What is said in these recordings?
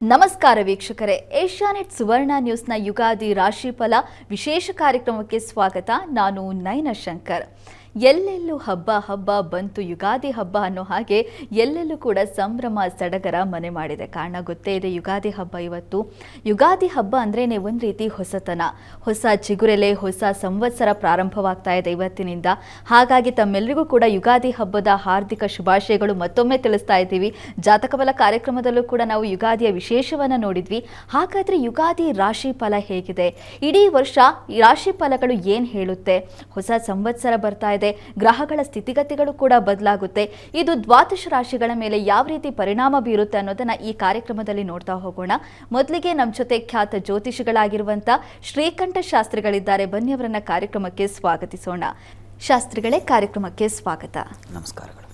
ನಮಸ್ಕಾರ ವೀಕ್ಷಕರೇ, ಏಷ್ಯಾನೆಟ್ ಸುವರ್ಣ ನ್ಯೂಸ್ನ ಯುಗಾದಿ ರಾಶಿಫಲ ವಿಶೇಷ ಕಾರ್ಯಕ್ರಮಕ್ಕೆ ಸ್ವಾಗತ. ನಾನು ನಯನ ಶಂಕರ್. ಎಲ್ಲೆಲ್ಲೂ ಹಬ್ಬ ಹಬ್ಬ ಬಂತು, ಯುಗಾದಿ ಹಬ್ಬ ಅನ್ನೋ ಹಾಗೆ ಎಲ್ಲೆಲ್ಲೂ ಕೂಡ ಸಂಭ್ರಮ ಸಡಗರ ಮನೆ ಮಾಡಿದೆ. ಕಾರಣ ಗೊತ್ತೇ ಇದೆ, ಯುಗಾದಿ ಹಬ್ಬ ಇವತ್ತು. ಯುಗಾದಿ ಹಬ್ಬ ಅಂದ್ರೇನೆ ಒಂದು ರೀತಿ ಹೊಸತನ, ಹೊಸ ಚಿಗುರೆಲೆ, ಹೊಸ ಸಂವತ್ಸರ ಪ್ರಾರಂಭವಾಗ್ತಾ ಇದೆ ಇವತ್ತಿನಿಂದ. ಹಾಗಾಗಿ ತಮ್ಮೆಲ್ಲರಿಗೂ ಕೂಡ ಯುಗಾದಿ ಹಬ್ಬದ ಹಾರ್ದಿಕ ಶುಭಾಶಯಗಳು ಮತ್ತೊಮ್ಮೆ ತಿಳಿಸ್ತಾ ಇದ್ದೀವಿ. ಜಾತಕಬಲ ಕಾರ್ಯಕ್ರಮದಲ್ಲೂ ಕೂಡ ನಾವು ಯುಗಾದಿಯ ವಿಶೇಷವನ್ನು ನೋಡಿದ್ವಿ. ಹಾಗಾದ್ರೆ ಯುಗಾದಿ ರಾಶಿ ಫಲ ಹೇಗಿದೆ, ಇಡೀ ವರ್ಷ ಈ ರಾಶಿ ಫಲಗಳು ಏನು ಹೇಳುತ್ತೆ, ಹೊಸ ಸಂವತ್ಸರ ಬರ್ತಾ ಇದೆ, ಗ್ರಹಗಳ ಸ್ಥಿತಿಗತಿಗಳು ಕೂಡ ಬದಲಾಗುತ್ತೆ, ಇದು ದ್ವಾದಶ ರಾಶಿಗಳ ಮೇಲೆ ಯಾವ ರೀತಿ ಪರಿಣಾಮ ಬೀರುತ್ತೆ ಅನ್ನೋದನ್ನ ಈ ಕಾರ್ಯಕ್ರಮದಲ್ಲಿ ನೋಡ್ತಾ ಹೋಗೋಣ. ಮೊದಲಿಗೆ ನಮ್ಮ ಜೊತೆ ಖ್ಯಾತ ಜ್ಯೋತಿಷಿಗಳಾಗಿರುವಂತ ಶ್ರೀಕಂಠ ಶಾಸ್ತ್ರಿಗಳಿದ್ದಾರೆ. ಬನ್ನಿ ಅವರನ್ನ ಕಾರ್ಯಕ್ರಮಕ್ಕೆ ಸ್ವಾಗತಿಸೋಣ. ಶಾಸ್ತ್ರಿಗಳೇ, ಕಾರ್ಯಕ್ರಮಕ್ಕೆ ಸ್ವಾಗತ. ನಮಸ್ಕಾರಗಳು.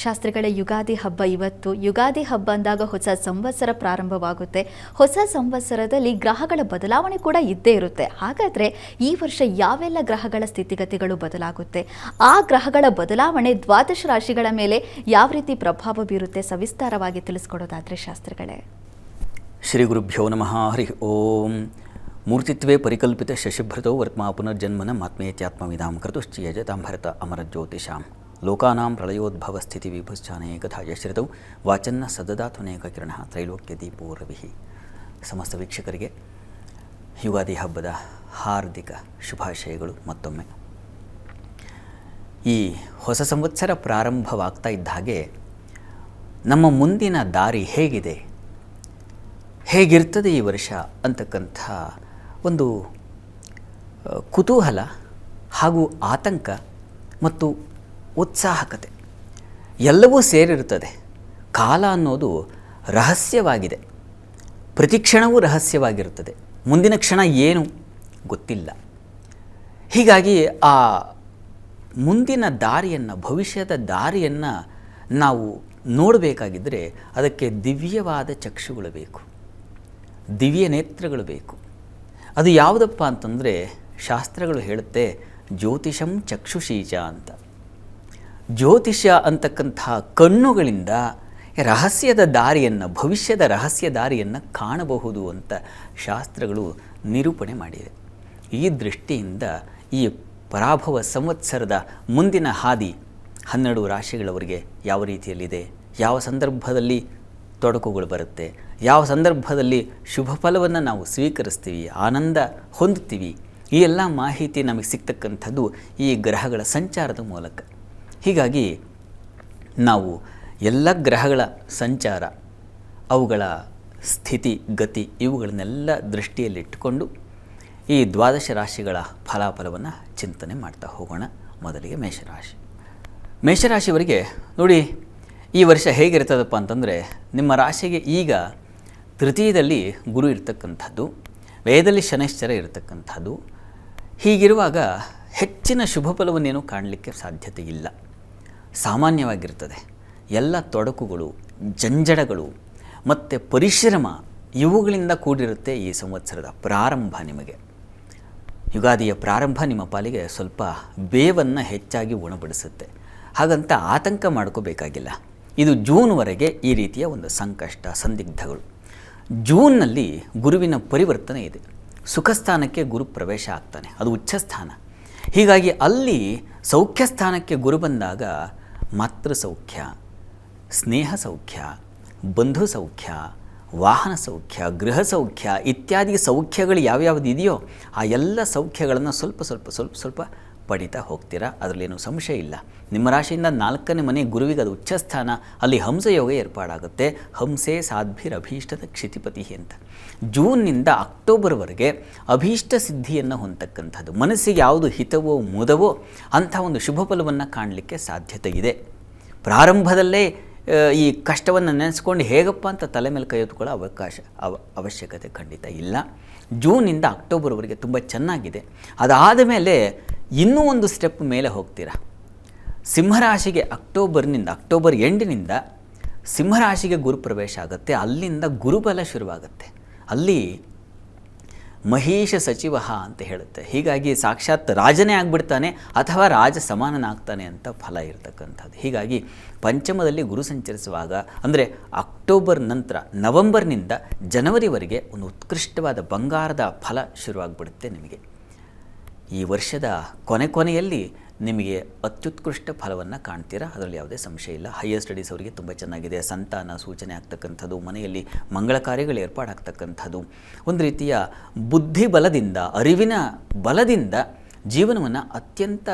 ಶಾಸ್ತ್ರಿಗಳೇ, ಯುಗಾದಿ ಹಬ್ಬ ಇವತ್ತು. ಯುಗಾದಿ ಹಬ್ಬ ಅಂದಾಗ ಹೊಸ ಸಂವತ್ಸರ ಪ್ರಾರಂಭವಾಗುತ್ತೆ. ಹೊಸ ಸಂವತ್ಸರದಲ್ಲಿ ಗ್ರಹಗಳ ಬದಲಾವಣೆ ಕೂಡ ಇದ್ದೇ ಇರುತ್ತೆ. ಹಾಗಾದರೆ ಈ ವರ್ಷ ಯಾವೆಲ್ಲ ಗ್ರಹಗಳ ಸ್ಥಿತಿಗತಿಗಳು ಬದಲಾಗುತ್ತೆ, ಆ ಗ್ರಹಗಳ ಬದಲಾವಣೆ ದ್ವಾದಶ ರಾಶಿಗಳ ಮೇಲೆ ಯಾವ ರೀತಿ ಪ್ರಭಾವ ಬೀರುತ್ತೆ, ಸವಿಸ್ತಾರವಾಗಿ ತಿಳಿಸ್ಕೊಡೋದಾದರೆ ಶಾಸ್ತ್ರಿಗಳೇ. ಶ್ರೀ ಗುರುಭ್ಯೋ ನಮಃ. ಹರಿ ಓಂ. ಮೂರ್ತಿತ್ವೇ ಪರಿಕಲ್ಪಿತ ಶಶಿಭೃತೋ ವರ್ತ್ಮಾ ಪುನರ್ಜನ್ಮನ ಮಾತ್ಮೇತ್ಯಾತ್ಮವಿದಾಂ ಕೃತುಶ್ಚಿಯಜತಾಂ ಭರತ ಅಮರಜ್ಯೋತಿಷಾಂ ಲೋಕಾನಾಂ ಪ್ರಳಯೋದ್ಭವ ಸ್ಥಿತಿ ವಿಭುಶ್ಚಾನೇಕಥಾ ಯಶ್ರಿತೌ ವಾಚನ್ನ ಸದದಾತ್ವನೇಕ ಕಿರಣ ತ್ರೈಲೋಕ್ಯ ದೀಪೋ ರವಿಃ. ಸಮಸ್ತ ವೀಕ್ಷಕರಿಗೆ ಯುಗಾದಿ ಹಬ್ಬದ ಹಾರ್ದಿಕ ಶುಭಾಶಯಗಳು ಮತ್ತೊಮ್ಮೆ. ಈ ಹೊಸ ಸಂವತ್ಸರ ಪ್ರಾರಂಭವಾಗ್ತಾ ಇದ್ದ ಹಾಗೆ ನಮ್ಮ ಮುಂದಿನ ದಾರಿ ಹೇಗಿದೆ, ಹೇಗಿರ್ತದೆ ಈ ವರ್ಷ ಅಂತಕ್ಕಂಥ ಒಂದು ಕುತೂಹಲ ಹಾಗೂ ಆತಂಕ ಮತ್ತು ಉತ್ಸಾಹಕತೆ ಎಲ್ಲವೂ ಸೇರಿರುತ್ತದೆ. ಕಾಲ ಅನ್ನೋದು ರಹಸ್ಯವಾಗಿದೆ, ಪ್ರತಿ ಕ್ಷಣವೂ ರಹಸ್ಯವಾಗಿರುತ್ತದೆ. ಮುಂದಿನ ಕ್ಷಣ ಏನು ಗೊತ್ತಿಲ್ಲ. ಹೀಗಾಗಿ ಆ ಮುಂದಿನ ದಾರಿಯನ್ನು, ಭವಿಷ್ಯದ ದಾರಿಯನ್ನು ನಾವು ನೋಡಬೇಕಾಗಿದ್ದರೆ ಅದಕ್ಕೆ ದಿವ್ಯವಾದ ಚಕ್ಷುಗಳು ಬೇಕು, ದಿವ್ಯ ನೇತ್ರಗಳು ಬೇಕು. ಅದು ಯಾವುದಪ್ಪ ಅಂತಂದರೆ, ಶಾಸ್ತ್ರಗಳು ಹೇಳುತ್ತೆ ಜ್ಯೋತಿಷಂ ಚಕ್ಷುಷೀಚ ಅಂತ. ಜ್ಯೋತಿಷ್ಯ ಅಂತಕ್ಕಂಥ ಕಣ್ಣುಗಳಿಂದ ರಹಸ್ಯದ ದಾರಿಯನ್ನು, ಭವಿಷ್ಯದ ರಹಸ್ಯ ದಾರಿಯನ್ನು ಕಾಣಬಹುದು ಅಂತ ಶಾಸ್ತ್ರಗಳು ನಿರೂಪಣೆ ಮಾಡಿವೆ. ಈ ದೃಷ್ಟಿಯಿಂದ ಈ ಪರಾಭವ ಸಂವತ್ಸರದ ಮುಂದಿನ ಹಾದಿ 12 ರಾಶಿಗಳವರಿಗೆ ಯಾವ ರೀತಿಯಲ್ಲಿದೆ, ಯಾವ ಸಂದರ್ಭದಲ್ಲಿ ತೊಡಕುಗಳು ಬರುತ್ತೆ, ಯಾವ ಸಂದರ್ಭದಲ್ಲಿ ಶುಭ ಫಲವನ್ನು ನಾವು ಸ್ವೀಕರಿಸ್ತೀವಿ, ಆನಂದ ಹೊಂದುತ್ತೀವಿ, ಈ ಎಲ್ಲ ಮಾಹಿತಿ ನಮಗೆ ಸಿಗ್ತಕ್ಕಂಥದ್ದು ಈ ಗ್ರಹಗಳ ಸಂಚಾರದ ಮೂಲಕ. ಹೀಗಾಗಿ ನಾವು ಎಲ್ಲ ಗ್ರಹಗಳ ಸಂಚಾರ, ಅವುಗಳ ಸ್ಥಿತಿ ಗತಿ ಇವುಗಳನ್ನೆಲ್ಲ ದೃಷ್ಟಿಯಲ್ಲಿಟ್ಟುಕೊಂಡು ಈ ದ್ವಾದಶ ರಾಶಿಗಳ ಫಲಾಫಲವನ್ನು ಚಿಂತನೆ ಮಾಡ್ತಾ ಹೋಗೋಣ. ಮೊದಲಿಗೆ ಮೇಷರಾಶಿ. ಮೇಷರಾಶಿಯವರಿಗೆ ನೋಡಿ, ಈ ವರ್ಷ ಹೇಗಿರ್ತದಪ್ಪ ಅಂತಂದರೆ, ನಿಮ್ಮ ರಾಶಿಗೆ ಈಗ ತೃತೀಯದಲ್ಲಿ ಗುರು ಇರತಕ್ಕಂಥದ್ದು, ವ್ಯಯದಲ್ಲಿ ಶನೈಶ್ಚರ ಇರತಕ್ಕಂಥದ್ದು. ಹೀಗಿರುವಾಗ ಹೆಚ್ಚಿನ ಶುಭ ಫಲವನ್ನೇನೂ ಕಾಣಲಿಕ್ಕೆ ಸಾಧ್ಯತೆ ಇಲ್ಲ, ಸಾಮಾನ್ಯವಾಗಿರ್ತದೆ. ಎಲ್ಲ ತೊಡಕುಗಳು, ಜಂಜಡಗಳು ಮತ್ತು ಪರಿಶ್ರಮ ಇವುಗಳಿಂದ ಕೂಡಿರುತ್ತೆ ಈ ಸಂವತ್ಸರದ ಪ್ರಾರಂಭ. ನಿಮಗೆ ಯುಗಾದಿಯ ಪ್ರಾರಂಭ ನಿಮ್ಮ ಪಾಲಿಗೆ ಸ್ವಲ್ಪ ಬೇವನ್ನು ಹೆಚ್ಚಾಗಿ ಉಣಬಡಿಸುತ್ತೆ. ಹಾಗಂತ ಆತಂಕ ಮಾಡ್ಕೋಬೇಕಾಗಿಲ್ಲ. ಇದು ಜೂನ್ವರೆಗೆ ಈ ರೀತಿಯ ಒಂದು ಸಂಕಷ್ಟ, ಸಂದಿಗ್ಧಗಳು. ಜೂನ್ನಲ್ಲಿ ಗುರುವಿನ ಪರಿವರ್ತನೆ ಇದೆ. ಸುಖಸ್ಥಾನಕ್ಕೆ ಗುರು ಪ್ರವೇಶ ಆಗ್ತಾನೆ, ಅದು ಉಚ್ಚಸ್ಥಾನ. ಹೀಗಾಗಿ ಅಲ್ಲಿ ಸೌಖ್ಯ ಸ್ಥಾನಕ್ಕೆ ಗುರು ಬಂದಾಗ ಮಾತೃ ಸೌಖ್ಯ, ಸ್ನೇಹ ಸೌಖ್ಯ, ಬಂಧು ಸೌಖ್ಯ, ವಾಹನ ಸೌಖ್ಯ, ಗೃಹ ಸೌಖ್ಯ ಇತ್ಯಾದಿ ಸೌಖ್ಯಗಳು ಯಾವ್ಯಾವುದು ಇದೆಯೋ ಆ ಎಲ್ಲ ಸೌಖ್ಯಗಳನ್ನು ಸ್ವಲ್ಪ ಸ್ವಲ್ಪ ಸ್ವಲ್ಪ ಸ್ವಲ್ಪ ಪಡಿತಾ ಹೋಗ್ತೀರಾ, ಅದರಲ್ಲೇನೂ ಸಂಶಯ ಇಲ್ಲ. ನಿಮ್ಮ ರಾಶಿಯಿಂದ 4ನೇ ಮನೆ ಗುರುವಿಗೆ ಅದು ಉಚ್ಚಸ್ಥಾನ, ಅಲ್ಲಿ ಹಂಸಯೋಗ ಏರ್ಪಾಡಾಗುತ್ತೆ. ಹಂಸೆ ಸಾಧ್ಭಿರಭೀಷ್ಟದ ಕ್ಷಿತಿಪತಿ ಅಂತ. ಜೂನ್ನಿಂದ ಅಕ್ಟೋಬರ್ವರೆಗೆ ಅಭೀಷ್ಟ ಸಿದ್ಧಿಯನ್ನು ಹೊಂದತಕ್ಕಂಥದ್ದು, ಮನಸ್ಸಿಗೆ ಯಾವುದು ಹಿತವೋ ಮುದವೋ ಅಂಥ ಒಂದು ಶುಭ ಫಲವನ್ನು ಕಾಣಲಿಕ್ಕೆ ಸಾಧ್ಯತೆ ಇದೆ. ಪ್ರಾರಂಭದಲ್ಲೇ ಈ ಕಷ್ಟವನ್ನು ನೆನೆಸ್ಕೊಂಡು ಹೇಗಪ್ಪ ಅಂತ ತಲೆ ಮೇಲೆ ಕೈ ಹೊತ್ಕೊಳ್ಳೋ ಅವಶ್ಯಕತೆ ಖಂಡಿತ ಇಲ್ಲ. ಜೂನಿಂದ ಅಕ್ಟೋಬರ್ವರೆಗೆ ತುಂಬ ಚೆನ್ನಾಗಿದೆ. ಅದಾದ ಮೇಲೆ ಇನ್ನೂ ಒಂದು ಸ್ಟೆಪ್ ಮೇಲೆ ಹೋಗ್ತೀರಾ. ಸಿಂಹರಾಶಿಗೆ ಅಕ್ಟೋಬರ್ ಎಂಡಿನಿಂದ ಸಿಂಹರಾಶಿಗೆ ಗುರು ಪ್ರವೇಶ ಆಗುತ್ತೆ. ಅಲ್ಲಿಂದ ಗುರುಬಲ ಶುರುವಾಗುತ್ತೆ. ಅಲ್ಲಿ ಮಹೇಶ ಸಚಿವ ಅಂತ ಹೇಳುತ್ತೆ. ಹೀಗಾಗಿ ಸಾಕ್ಷಾತ್ ರಾಜನೇ ಆಗಿಬಿಡ್ತಾನೆ ಅಥವಾ ರಾಜ ಸಮಾನನಾಗ್ತಾನೆ ಅಂತ ಫಲ ಇರತಕ್ಕಂಥದ್ದು. ಹೀಗಾಗಿ ಪಂಚಮದಲ್ಲಿ ಗುರು ಸಂಚರಿಸುವಾಗ ಅಂದರೆ ಅಕ್ಟೋಬರ್ ನಂತರ ನವೆಂಬರ್ನಿಂದ ಜನವರಿವರೆಗೆ ಒಂದು ಉತ್ಕೃಷ್ಟವಾದ ಬಂಗಾರದ ಫಲ ಶುರುವಾಗ್ಬಿಡುತ್ತೆ ನಿಮಗೆ. ಈ ವರ್ಷದ ಕೊನೆಯಲ್ಲಿ ನಿಮಗೆ ಅತ್ಯುತ್ಕೃಷ್ಟ ಫಲವನ್ನು ಕಾಣ್ತೀರಾ, ಅದರಲ್ಲಿ ಯಾವುದೇ ಸಂಶಯ ಇಲ್ಲ. ಹೈಯರ್ ಸ್ಟಡೀಸ್ ಅವರಿಗೆ ತುಂಬ ಚೆನ್ನಾಗಿದೆ. ಸಂತಾನ ಸೂಚನೆ ಆಗ್ತಕ್ಕಂಥದ್ದು, ಮನೆಯಲ್ಲಿ ಮಂಗಳ ಕಾರ್ಯಗಳು ಏರ್ಪಾಡಾಗ್ತಕ್ಕಂಥದ್ದು, ಒಂದು ರೀತಿಯ ಬುದ್ಧಿ ಬಲದಿಂದ, ಅರಿವಿನ ಬಲದಿಂದ ಜೀವನವನ್ನು ಅತ್ಯಂತ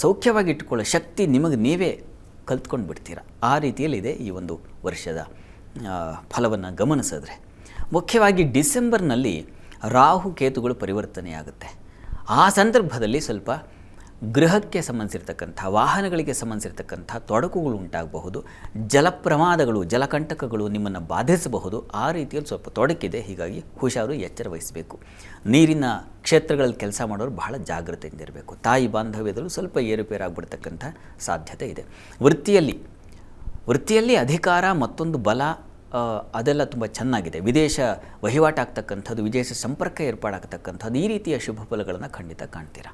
ಸೌಖ್ಯವಾಗಿ ಇಟ್ಟುಕೊಳ್ಳೋ ಶಕ್ತಿ ನಿಮಗೆ ನೀವೇ ಕಲ್ತ್ಕೊಂಡು ಬಿಡ್ತೀರ. ಆ ರೀತಿಯಲ್ಲಿದೆ ಈ ಒಂದು ವರ್ಷದ ಫಲವನ್ನು ಗಮನಿಸಿದ್ರೆ. ಮುಖ್ಯವಾಗಿ ಡಿಸೆಂಬರ್ನಲ್ಲಿ ರಾಹು ಕೇತುಗಳು ಪರಿವರ್ತನೆಯಾಗುತ್ತೆ. ಆ ಸಂದರ್ಭದಲ್ಲಿ ಸ್ವಲ್ಪ ಗೃಹಕ್ಕೆ ಸಂಬಂಧಿಸಿರ್ತಕ್ಕಂಥ, ವಾಹನಗಳಿಗೆ ಸಂಬಂಧಿಸಿರ್ತಕ್ಕಂಥ ತೊಡಕುಗಳು ಉಂಟಾಗಬಹುದು. ಜಲಪ್ರಮಾದಗಳು, ಜಲಕಂಟಕಗಳು ನಿಮ್ಮನ್ನು ಬಾಧಿಸಬಹುದು. ಆ ರೀತಿಯಲ್ಲಿ ಸ್ವಲ್ಪ ತೊಡಕಿದೆ. ಹೀಗಾಗಿ ಹುಷಾರು, ಎಚ್ಚರ ವಹಿಸಬೇಕು. ನೀರಿನ ಕ್ಷೇತ್ರಗಳಲ್ಲಿ ಕೆಲಸ ಮಾಡೋರು ಬಹಳ ಜಾಗೃತೆಯಿಂದ ಇರಬೇಕು. ತಾಯಿ ಬಾಂಧವ್ಯದಲ್ಲೂ ಸ್ವಲ್ಪ ಏರುಪೇರಾಗ್ಬಿಡ್ತಕ್ಕಂಥ ಸಾಧ್ಯತೆ ಇದೆ. ವೃತ್ತಿಯಲ್ಲಿ ಅಧಿಕಾರ, ಮತ್ತೊಂದು ಬಲ, ಅದೆಲ್ಲ ತುಂಬ ಚೆನ್ನಾಗಿದೆ. ವಿದೇಶ ವಹಿವಾಟಾಗ್ತಕ್ಕಂಥದ್ದು, ವಿದೇಶ ಸಂಪರ್ಕ ಏರ್ಪಾಡಾಗ್ತಕ್ಕಂಥದ್ದು, ಈ ರೀತಿಯ ಶುಭ ಫಲಗಳನ್ನು ಖಂಡಿತ ಕಾಣ್ತೀರಾ.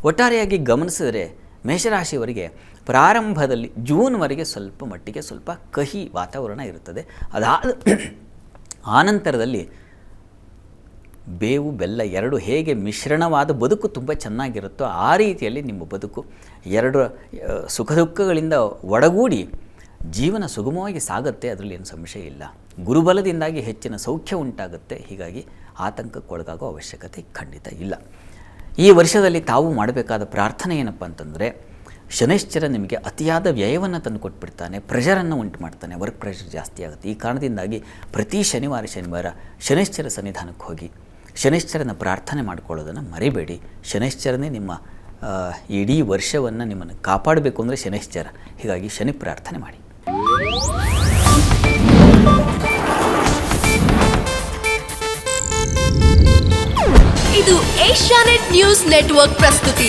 ಒಟ್ಟಾರೆಯಾಗಿ ಗಮನಿಸಿದರೆ ಮೇಷರಾಶಿಯವರಿಗೆ ಪ್ರಾರಂಭದಲ್ಲಿ ಜೂನ್ವರೆಗೆ ಸ್ವಲ್ಪ ಮಟ್ಟಿಗೆ ಸ್ವಲ್ಪ ಕಹಿ ವಾತಾವರಣ ಇರುತ್ತದೆ. ಆನಂತರದಲ್ಲಿ ಬೇವು ಬೆಲ್ಲ ಎರಡು ಹೇಗೆ ಮಿಶ್ರಣವಾದ ಬದುಕು ತುಂಬ ಚೆನ್ನಾಗಿರುತ್ತೋ ಆ ರೀತಿಯಲ್ಲಿ ನಿಮ್ಮ ಬದುಕು ಎರಡು ಸುಖ ದುಃಖಗಳಿಂದ ಒಡಗೂಡಿ ಜೀವನ ಸುಗಮವಾಗಿ ಸಾಗುತ್ತೆ. ಅದರಲ್ಲಿ ಏನು ಸಂಶಯ ಇಲ್ಲ. ಗುರುಬಲದಿಂದಾಗಿ ಹೆಚ್ಚಿನ ಸೌಖ್ಯ ಉಂಟಾಗುತ್ತೆ. ಹೀಗಾಗಿ ಆತಂಕಕ್ಕೊಳಗಾಗೋ ಅವಶ್ಯಕತೆ ಖಂಡಿತ ಇಲ್ಲ. ಈ ವರ್ಷದಲ್ಲಿ ತಾವು ಮಾಡಬೇಕಾದ ಪ್ರಾರ್ಥನೆ ಏನಪ್ಪ ಅಂತಂದರೆ, ಶನೈಶ್ಚರ ನಿಮಗೆ ಅತಿಯಾದ ವ್ಯಯವನ್ನು ತಂದು ಕೊಟ್ಬಿಡ್ತಾನೆ, ಪ್ರೆಷರನ್ನು ಉಂಟು ಮಾಡ್ತಾನೆ, ವರ್ಕ್ ಪ್ರೆಷರ್ ಜಾಸ್ತಿ ಆಗುತ್ತೆ. ಈ ಕಾರಣದಿಂದಾಗಿ ಪ್ರತಿ ಶನಿವಾರ ಶನೈಶ್ಚರ ಸನ್ನಿಧಾನಕ್ಕೆ ಹೋಗಿ ಶನೈಶ್ಚರನ ಪ್ರಾರ್ಥನೆ ಮಾಡ್ಕೊಳ್ಳೋದನ್ನು ಮರಿಬೇಡಿ. ಶನೈಶ್ಚರನೇ ನಿಮ್ಮ ಇಡೀ ವರ್ಷವನ್ನು ನಿಮ್ಮನ್ನು ಕಾಪಾಡಬೇಕು ಅಂದರೆ ಶನೈಶ್ಚರ. ಹೀಗಾಗಿ ಶನಿ ಪ್ರಾರ್ಥನೆ ಮಾಡಿ. ಇದು ಏಷ್ಯಾನೆಟ್ ನ್ಯೂಸ್ ನೆಟ್ವರ್ಕ್ ಪ್ರಸ್ತುತಿ.